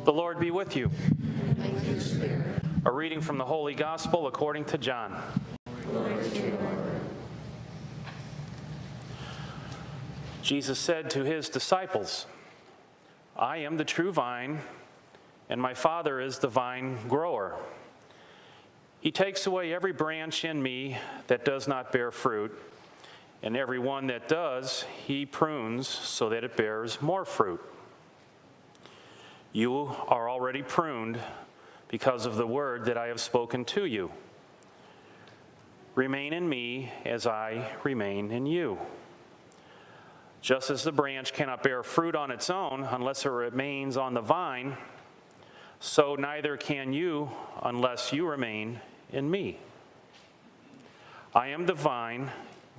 The Lord be with you. A reading from the Holy Gospel according to John. Jesus said to his disciples, I am the true vine, and my Father is the vine grower. He takes away every branch in me that does not bear fruit, and every one that does, he prunes so that it bears more fruit. You are already pruned because of the word that I have spoken to you. Remain in me as I remain in you. Just as the branch cannot bear fruit on its own unless it remains on the vine, so neither can you unless you remain in me. I am the vine,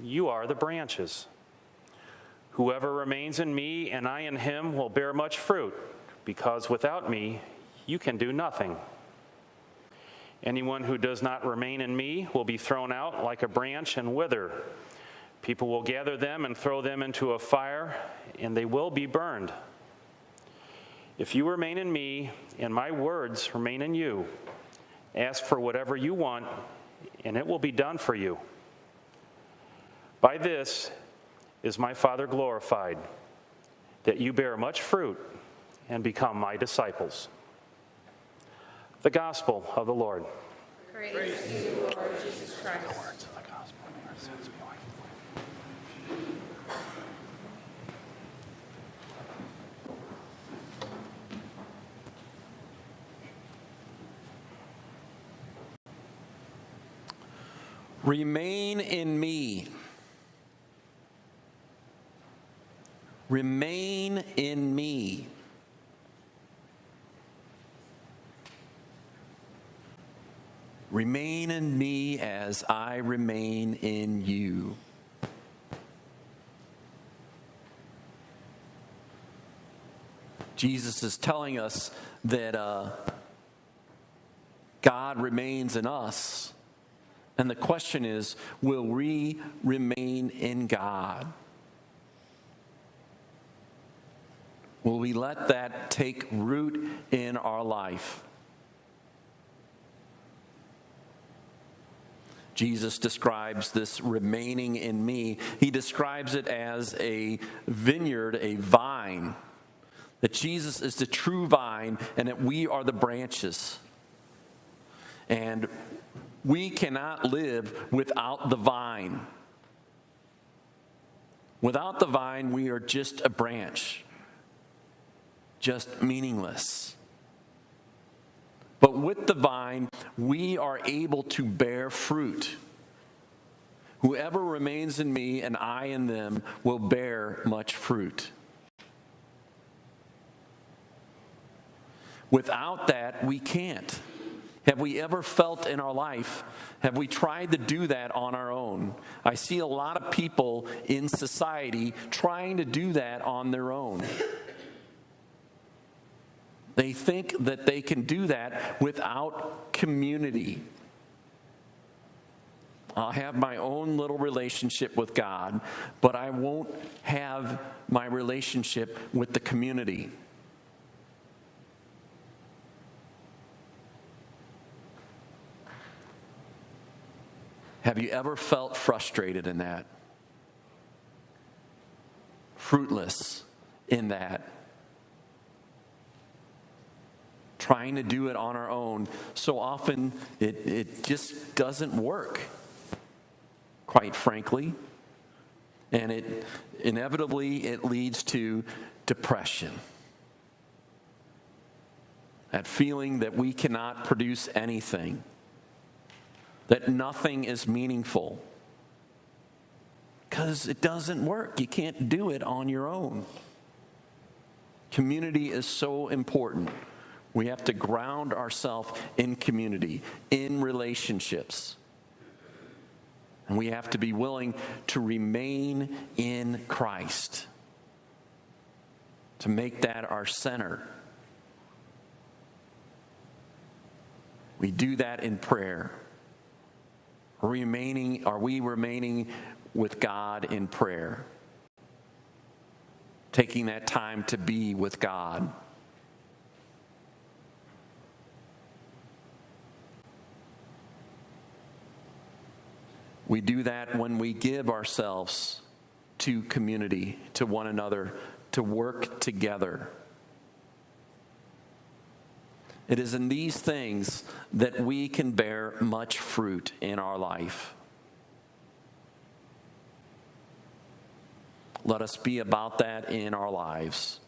you are the branches. Whoever remains in me and I in him will bear much fruit, because without me you can do nothing. Anyone who does not remain in me will be thrown out like a branch and wither. People will gather them and throw them into a fire, and they will be burned. If you remain in me, and my words remain in you, ask for whatever you want, and it will be done for you. By this is my Father glorified, that you bear much fruit and become my disciples. The Gospel of the Lord. Praise to you, Lord Jesus Christ. The words of the Gospel. Remain in me. Remain in me. Remain in me as I remain in you. Jesus is telling us that God remains in us. And the question is, will we remain in God? Will we let that take root in our life? Jesus describes this remaining in me. He describes it as a vineyard, a vine. That Jesus is the true vine and that we are the branches. And we cannot live without the vine. Without the vine, we are just a branch, just meaningless. But with the vine, we are able to bear fruit. Whoever remains in me and I in them will bear much fruit. Without that, we can't. Have we ever felt in our life, have we tried to do that on our own? I see a lot of people in society trying to do that on their own. They think that they can do that without community. I'll have my own little relationship with God, but I won't have my relationship with the community. Have you ever felt frustrated in that? Fruitless in that? Trying to do it on our own. So often it just doesn't work, quite frankly. And it inevitably leads to depression. That feeling that we cannot produce anything. That nothing is meaningful. Because it doesn't work. You can't do it on your own. Community is so important. We have to ground ourselves in community, in relationships. And we have to be willing to remain in Christ. To make that our center. We do that in prayer. Are we remaining with God in prayer? Taking that time to be with God. We do that when we give ourselves to community, to one another, to work together. It is in these things that we can bear much fruit in our life. Let us be about that in our lives.